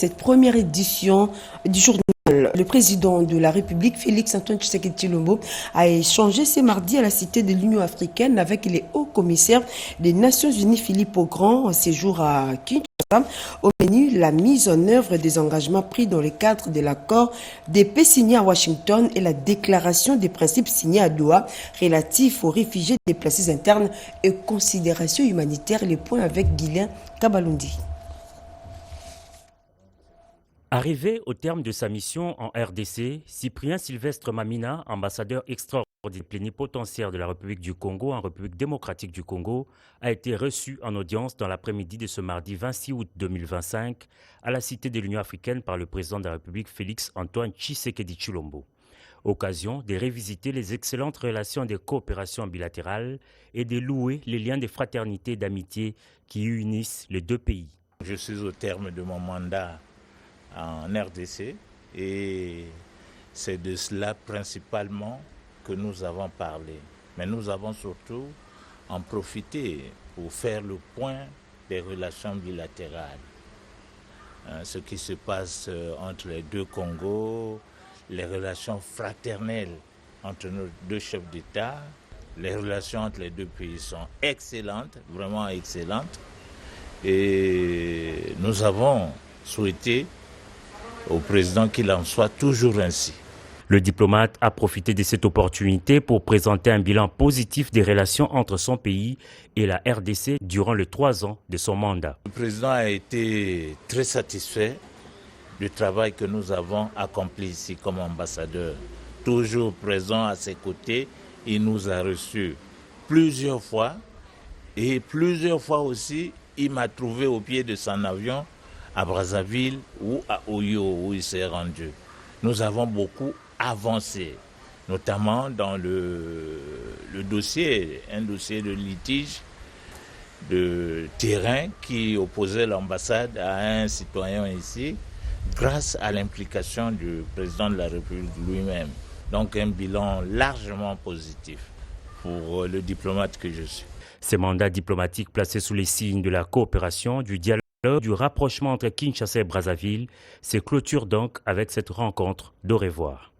Cette première édition du journal, le président de la République, Félix-Antoine Tshisekedi Tshilombo, a échangé ce mardi à la Cité de l'Union africaine avec les hauts commissaires des Nations Unies, Philippe Augrand, en séjour à Kinshasa. Au menu, la mise en œuvre des engagements pris dans le cadre de l'accord de paix signé à Washington et la déclaration des principes signés à Doha relatifs aux réfugiés déplacés internes et considérations humanitaires. Les points avec Guylain Kabalundi. Arrivé au terme de sa mission en RDC, Cyprien Sylvestre Mamina, ambassadeur extraordinaire plénipotentiaire de la République du Congo en République démocratique du Congo, a été reçu en audience dans l'après-midi de ce mardi 26 août 2025 à la Cité de l'Union africaine par le président de la République Félix-Antoine Tshisekedi Tshilombo. Occasion de révisiter les excellentes relations de coopération bilatérale et de louer les liens de fraternité et d'amitié qui unissent les deux pays. Je suis au terme de mon mandat en RDC et c'est de cela principalement que nous avons parlé. Mais nous avons surtout en profité pour faire le point des relations bilatérales. Ce qui se passe entre les deux Congos, les relations fraternelles entre nos deux chefs d'État, les relations entre les deux pays sont excellentes, vraiment excellentes. Et nous avons souhaité au président qu'il en soit toujours ainsi. Le diplomate a profité de cette opportunité pour présenter un bilan positif des relations entre son pays et la RDC durant les 3 ans de son mandat. Le président a été très satisfait du travail que nous avons accompli ici comme ambassadeur. Toujours présent à ses côtés, il nous a reçus plusieurs fois et plusieurs fois aussi, il m'a trouvé au pied de son avion à Brazzaville ou à Oyo où il s'est rendu. Nous avons beaucoup avancé, notamment dans le dossier, un dossier de litige de terrain qui opposait l'ambassade à un citoyen ici, grâce à l'implication du président de la République lui-même. Donc un bilan largement positif pour le diplomate que je suis. Ces mandats diplomatiques placés sous les signes de la coopération, du dialogue, du rapprochement entre Kinshasa et Brazzaville se clôture donc avec cette rencontre d'au revoir.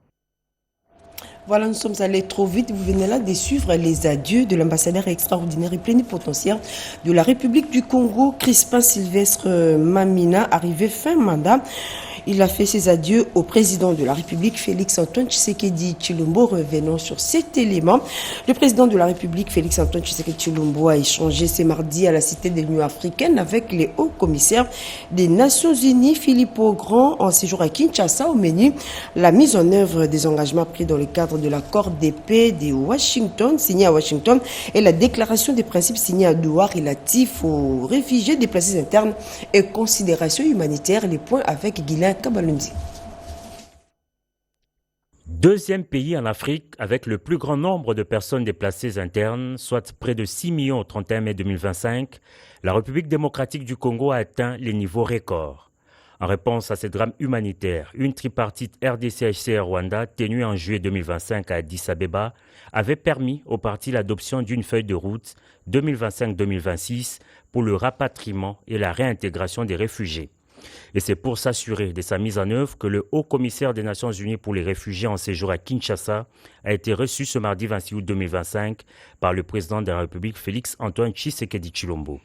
Voilà, nous sommes allés trop vite. Vous venez là de suivre les adieux de l'ambassadeur extraordinaire et plénipotentiaire de la République du Congo, Crispin Sylvestre Mamina, arrivé fin mandat. Il a fait ses adieux au président de la République, Félix-Antoine Tshisekedi Tshilombo. Revenons sur cet élément. Le président de la République, Félix-Antoine Tshisekedi Tshilombo, a échangé ce mardi à la Cité de l'Union africaine avec les hauts commissaires des Nations Unies, Philippe Augrand, en séjour à Kinshasa. Au menu, la mise en œuvre des engagements pris dans le cadre de l'accord de paix de Washington, signé à Washington, et la déclaration des principes signés à Doha relatifs aux réfugiés déplacés internes et considérations humanitaires. Les points avec Guylain Kabalundi. Deuxième pays en Afrique avec le plus grand nombre de personnes déplacées internes, soit près de 6 millions au 31 mai 2025, la République démocratique du Congo a atteint les niveaux records. En réponse à ce drame humanitaire, une tripartite RDC-HCR-Rwanda tenue en juillet 2025 à Addis Abeba avait permis au parti l'adoption d'une feuille de route 2025-2026 pour le rapatriement et la réintégration des réfugiés. Et c'est pour s'assurer de sa mise en œuvre que le haut-commissaire des Nations Unies pour les réfugiés en séjour à Kinshasa a été reçu ce mardi 26 août 2025 par le président de la République Félix-Antoine Tshisekedi Tshilombo.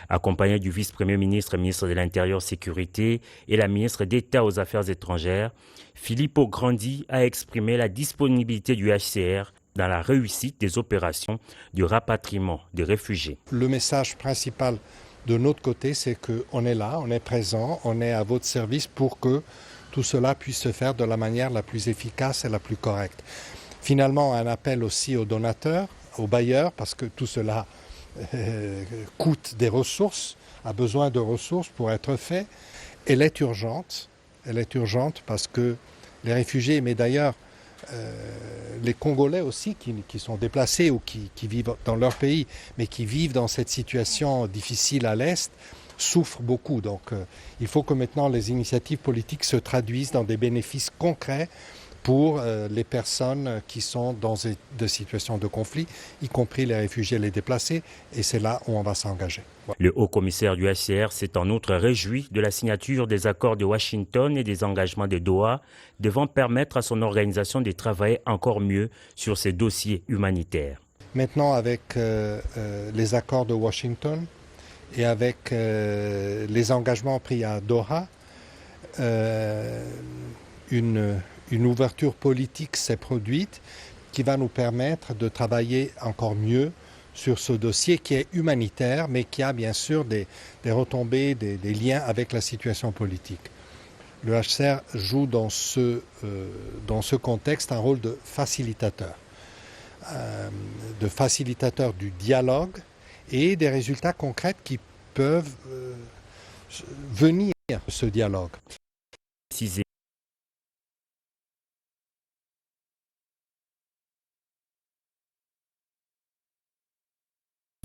Accompagné du vice-premier ministre et ministre de l'Intérieur Sécurité et la ministre d'État aux Affaires étrangères, Philippe Augrand a exprimé la disponibilité du HCR dans la réussite des opérations de rapatriement des réfugiés. Le message principal de notre côté, c'est qu'on est là, on est présent, on est à votre service pour que tout cela puisse se faire de la manière la plus efficace et la plus correcte. Finalement, un appel aussi aux donateurs, aux bailleurs, parce que tout cela coûte des ressources, a besoin de ressources pour être fait. Elle est urgente parce que les réfugiés, mais d'ailleurs les Congolais aussi qui sont déplacés ou qui vivent dans leur pays, mais qui vivent dans cette situation difficile à l'Est, souffrent beaucoup. Donc il faut que maintenant les initiatives politiques se traduisent dans des bénéfices concrets pour les personnes qui sont dans des situations de conflit, y compris les réfugiés et les déplacés, et c'est là où on va s'engager. Voilà. Le haut-commissaire du HCR s'est en outre réjoui de la signature des accords de Washington et des engagements de Doha, devant permettre à son organisation de travailler encore mieux sur ces dossiers humanitaires. Maintenant, avec les accords de Washington et avec les engagements pris à Doha, une ouverture politique s'est produite qui va nous permettre de travailler encore mieux sur ce dossier qui est humanitaire, mais qui a bien sûr des retombées, des liens avec la situation politique. Le HCR joue dans ce contexte un rôle de facilitateur du dialogue et des résultats concrets qui peuvent venir de ce dialogue.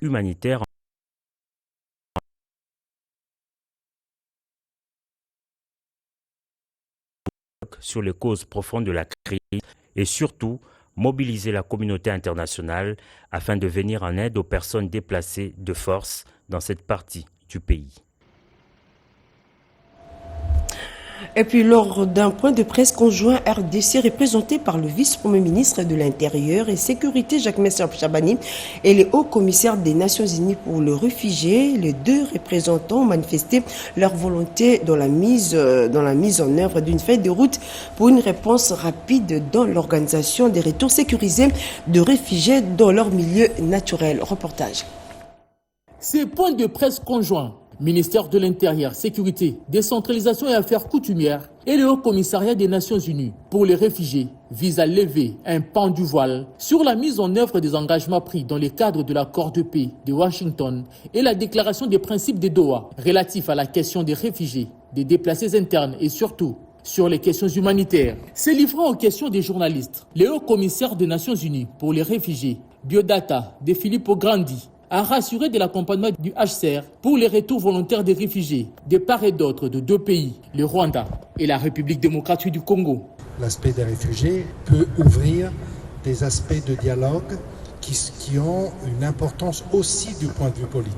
Humanitaire sur les causes profondes de la crise et surtout mobiliser la communauté internationale afin de venir en aide aux personnes déplacées de force dans cette partie du pays. Et puis lors d'un point de presse conjoint RDC représenté par le vice-premier ministre de l'Intérieur et Sécurité Jacques Chabani et le haut-commissaire des Nations Unies pour les réfugiés, les deux représentants ont manifesté leur volonté dans la mise en œuvre d'une feuille de route pour une réponse rapide dans l'organisation des retours sécurisés de réfugiés dans leur milieu naturel. Reportage. Ces points de presse conjoints, ministère de l'Intérieur, Sécurité, Décentralisation et Affaires coutumières et le Haut-Commissariat des Nations Unies pour les réfugiés visent à lever un pan du voile sur la mise en œuvre des engagements pris dans le cadre de l'accord de paix de Washington et la déclaration des principes de Doha relatifs à la question des réfugiés, des déplacés internes et surtout sur les questions humanitaires. Se livrant aux questions des journalistes, le Haut-Commissaire des Nations Unies pour les réfugiés, Biodata de Filippo Grandi, a rassuré de l'accompagnement du HCR pour les retours volontaires des réfugiés de part et d'autre de deux pays, le Rwanda et la République démocratique du Congo. L'aspect des réfugiés peut ouvrir des aspects de dialogue qui ont une importance aussi du point de vue politique.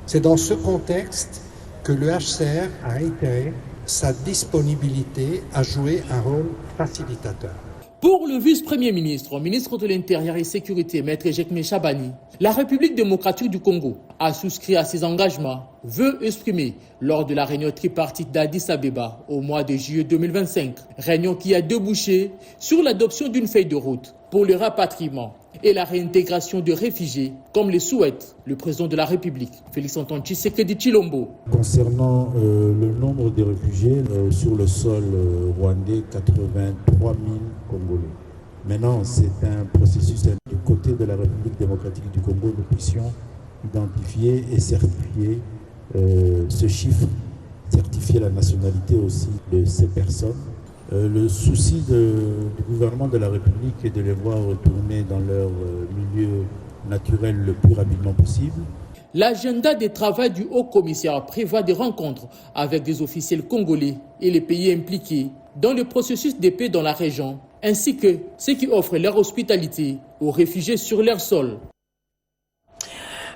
C'est dans ce contexte que le HCR a réitéré sa disponibilité à jouer un rôle facilitateur. Pour le vice-premier ministre, ministre de l'Intérieur et Sécurité, Maître Jacques Chabani, la République démocratique du Congo a souscrit à ses engagements, vœux exprimés lors de la réunion tripartite d'Addis Abeba au mois de juillet 2025. Réunion qui a débouché sur l'adoption d'une feuille de route pour le rapatriement et la réintégration de réfugiés, comme le souhaite le président de la République, Félix-Antoine Tshisekedi Tshilombo. Concernant le nombre de réfugiés sur le sol rwandais, 83 000 Congolais. Maintenant, c'est un processus du côté de la République démocratique du Congo, nous puissions identifier et certifier ce chiffre, certifier la nationalité aussi de ces personnes. Le souci du gouvernement de la République est de les voir retourner dans leur milieu naturel le plus rapidement possible. L'agenda de travail du Haut-Commissaire prévoit des rencontres avec des officiels congolais et les pays impliqués dans le processus de paix dans la région, ainsi que ceux qui offrent leur hospitalité aux réfugiés sur leur sol.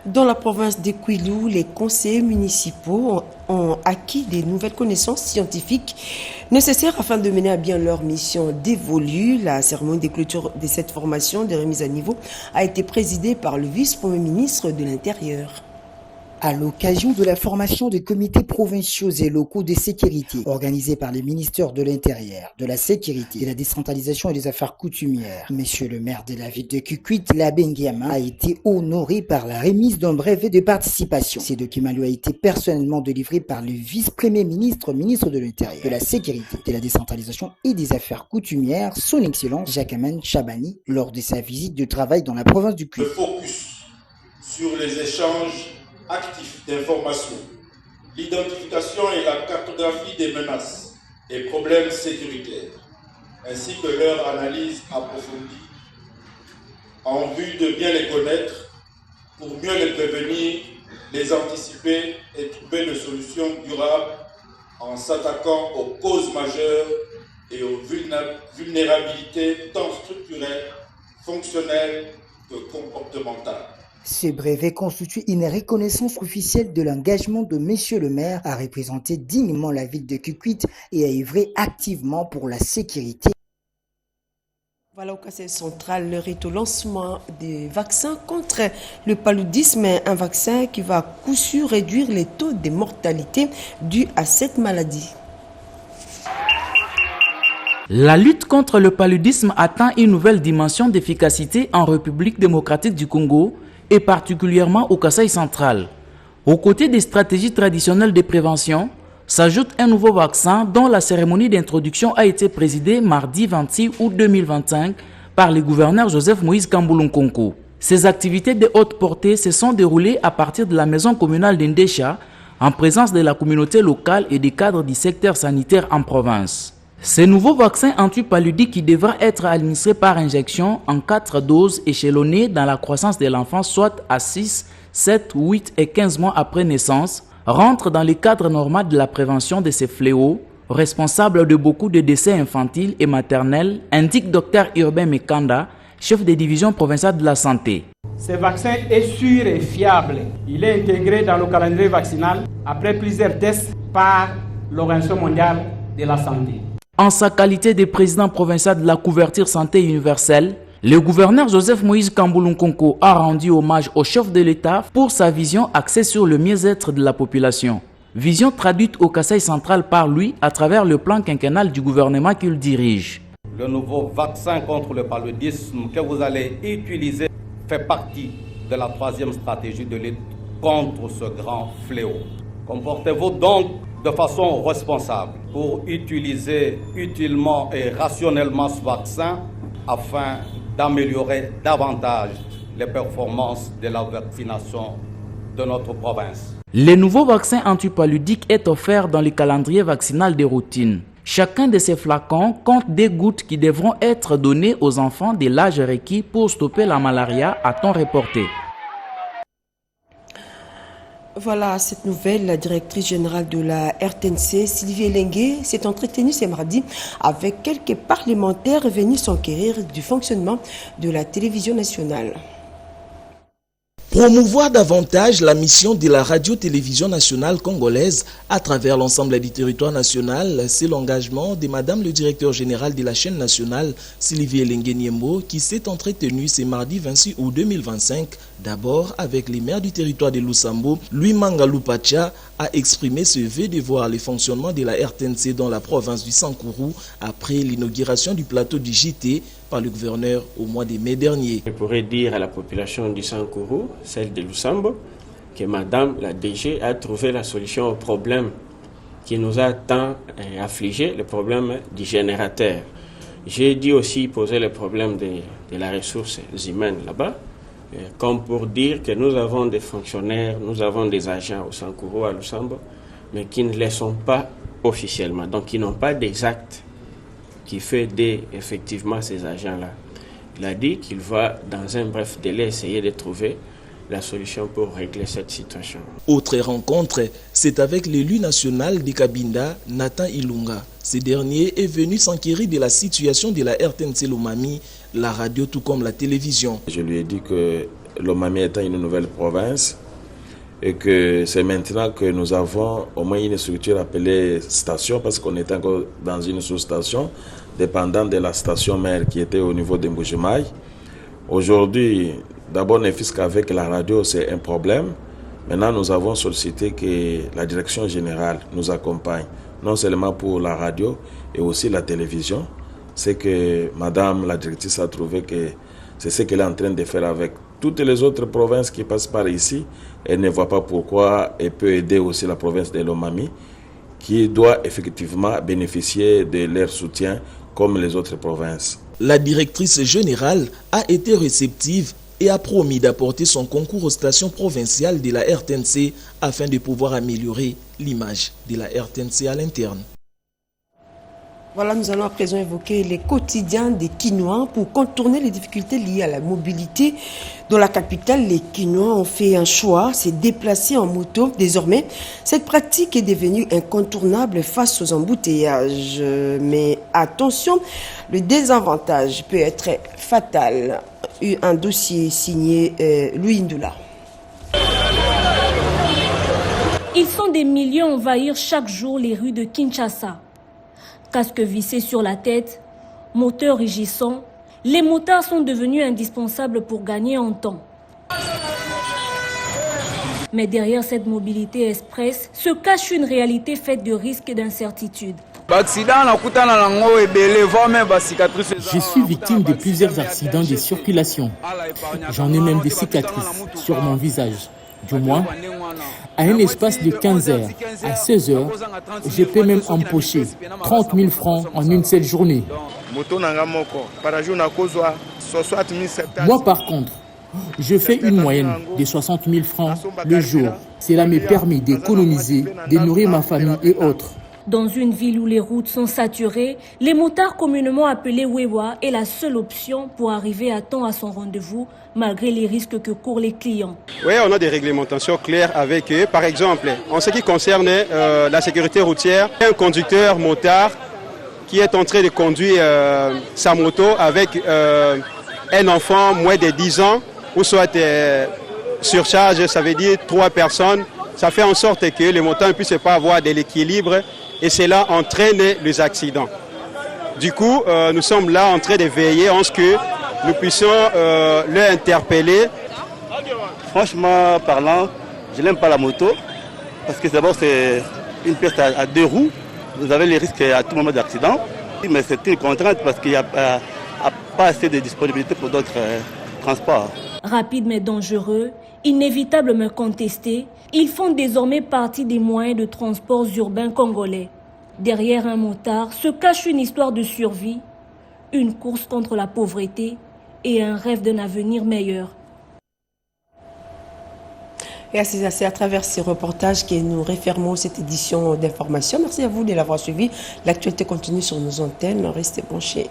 Dans la province de Kwilu, les conseillers municipaux ont acquis des nouvelles connaissances scientifiques nécessaires afin de mener à bien leur mission dévolue. La cérémonie de clôture de cette formation de remise à niveau a été présidée par le vice-premier ministre de l'Intérieur. À l'occasion de la formation des comités provinciaux et locaux de sécurité organisés par les ministères de l'Intérieur, de la Sécurité, de la Décentralisation et des Affaires coutumières, Monsieur le maire de la ville de Kukwit, Labengiama, a été honoré par la remise d'un brevet de participation. Ce document lui a été personnellement délivré par le vice-premier ministre, ministre de l'Intérieur, de la Sécurité, de la Décentralisation et des Affaires coutumières, son Excellence Jacques Chabani, lors de sa visite de travail dans la province du Kukwit. Le focus sur les échanges actifs d'informations, l'identification et la cartographie des menaces et problèmes sécuritaires, ainsi que leur analyse approfondie, en vue de bien les connaître, pour mieux les prévenir, les anticiper et trouver des solutions durables en s'attaquant aux causes majeures et aux vulnérabilités tant structurelles, fonctionnelles que comportementales. Ce brevet constitue une reconnaissance officielle de l'engagement de Monsieur le maire à représenter dignement la ville de Kikwit et à œuvrer activement pour la sécurité. Voilà, au Conseil central, le rite au lancement des vaccins contre le paludisme, un vaccin qui va à coup sûr réduire les taux de mortalité dus à cette maladie. La lutte contre le paludisme atteint une nouvelle dimension d'efficacité en République démocratique du Congo et particulièrement au Kasaï central. Aux côtés des stratégies traditionnelles de prévention, s'ajoute un nouveau vaccin dont la cérémonie d'introduction a été présidée mardi 26 août 2025 par le gouverneur Joseph Moïse Kamboulounkonko. Ces activités de haute portée se sont déroulées à partir de la maison communale d'Indécha en présence de la communauté locale et des cadres du secteur sanitaire en province. Ce nouveau vaccin antipaludique qui devra être administré par injection en 4 doses échelonnées dans la croissance de l'enfant, soit à 6, 7, 8 et 15 mois après naissance, rentre dans le cadre normal de la prévention de ces fléaux, responsable de beaucoup de décès infantiles et maternels, indique Dr Urbain Mekanda, chef de division provinciale de la santé. Ce vaccin est sûr et fiable. Il est intégré dans le calendrier vaccinal après plusieurs tests par l'Organisation mondiale de la santé. En sa qualité de président provincial de la couverture santé universelle, le gouverneur Joseph Moïse Kamboulounkonko a rendu hommage au chef de l'État pour sa vision axée sur le mieux-être de la population. Vision traduite au Kasaï central par lui à travers le plan quinquennal du gouvernement qu'il dirige. Le nouveau vaccin contre le paludisme que vous allez utiliser fait partie de la 3e stratégie de lutte contre ce grand fléau. Comportez-vous donc de façon responsable pour utiliser utilement et rationnellement ce vaccin afin d'améliorer davantage les performances de la vaccination de notre province. Le nouveau vaccin antipaludique est offert dans le calendrier vaccinal de routine. Chacun de ces flacons compte des gouttes qui devront être données aux enfants de l'âge requis pour stopper la malaria à temps reporté. Voilà cette nouvelle. La directrice générale de la RTNC, Sylvie Elengue, s'est entretenue ce mardi avec quelques parlementaires venus s'enquérir du fonctionnement de la télévision nationale. Promouvoir davantage la mission de la radio-télévision nationale congolaise à travers l'ensemble du territoire national, c'est l'engagement de Madame le directeur général de la chaîne nationale, Sylvie Elengue Niembo, qui s'est entretenue ce mardi 26 août 2025, d'abord avec les maires du territoire de Lusambo. Louis Mangaloupacha a exprimé ce vœu de voir le fonctionnement de la RTNC dans la province du Sankourou après l'inauguration du plateau du JT par le gouverneur au mois de mai dernier. Je pourrais dire à la population du Sankourou, celle de Lusambo, que Madame la DG a trouvé la solution au problème qui nous a tant affligé, le problème du générateur. J'ai dû aussi poser le problème de la ressource humaine là-bas, comme pour dire que nous avons des fonctionnaires, nous avons des agents au Sankourou, à Lusambo, mais qui ne le sont pas officiellement, donc qui n'ont pas des actes qui fait aider effectivement ces agents-là. Il a dit qu'il va, dans un bref délai, essayer de trouver la solution pour régler cette situation. Autre rencontre, c'est avec l'élu national de Kabinda, Nathan Ilunga. Ce dernier est venu s'enquérir de la situation de la RTNC Lomami, la radio tout comme la télévision. Je lui ai dit que Lomami étant une nouvelle province et que c'est maintenant que nous avons au moins une structure appelée station, parce qu'on est encore dans une sous-station dépendante de la station mère qui était au niveau de Mbujimai. Aujourd'hui, d'abord, ne fût-ce qu'avec la radio, c'est un problème. Maintenant, nous avons sollicité que la direction générale nous accompagne, non seulement pour la radio et aussi la télévision. C'est que Madame la directrice a trouvé que c'est ce qu'elle est en train de faire avec toutes les autres provinces qui passent par ici. Elle ne voit pas pourquoi elle peut aider aussi la province de Lomami, qui doit effectivement bénéficier de leur soutien comme les autres provinces. La directrice générale a été réceptive et a promis d'apporter son concours aux stations provinciales de la RTNC afin de pouvoir améliorer l'image de la RTNC à l'interne. Voilà, nous allons à présent évoquer les quotidiens des Kinois pour contourner les difficultés liées à la mobilité. Dans la capitale, les Kinois ont fait un choix, c'est déplacer en moto. Désormais, cette pratique est devenue incontournable face aux embouteillages. Mais attention, le désavantage peut être fatal. Un dossier signé Louis Ndoula. Ils sont des milliers à envahir chaque jour les rues de Kinshasa. Casque vissé sur la tête, moteur rugissant, les motards sont devenus indispensables pour gagner en temps. Mais derrière cette mobilité express se cache une réalité faite de risques et d'incertitudes. Je suis victime de plusieurs accidents de circulation. J'en ai même des cicatrices sur mon visage. Du moins, à un espace de 15 heures à 16 heures, je peux même empocher 30 000 francs en une seule journée. Moi, par contre, je fais une moyenne de 60 000 francs le jour. Cela me permet d'économiser, de nourrir ma famille et autres. Dans une ville où les routes sont saturées, les motards communément appelés Wewa est la seule option pour arriver à temps à son rendez-vous, malgré les risques que courent les clients. Oui, on a des réglementations claires avec eux. Par exemple, en ce qui concerne la sécurité routière, un conducteur motard qui est en train de conduire sa moto avec un enfant moins de 10 ans, ou soit surcharge, ça veut dire 3 personnes, ça fait en sorte que les motards ne puissent pas avoir de l'équilibre et cela entraîne les accidents. Du coup, nous sommes là en train de veiller en ce que nous puissions les interpeller. Franchement parlant, je n'aime pas la moto parce que d'abord c'est une pièce à 2 roues. Vous avez les risques à tout moment d'accident. Mais c'est une contrainte parce qu'il n'y a pas assez de disponibilité pour d'autres transports. Rapide mais dangereux, inévitable mais contesté, ils font désormais partie des moyens de transport urbains congolais. Derrière un motard se cache une histoire de survie, une course contre la pauvreté et un rêve d'un avenir meilleur. Et c'est à travers ces reportages que nous refermons cette édition d'information. Merci à vous de l'avoir suivi. L'actualité continue sur nos antennes. Restez branchés.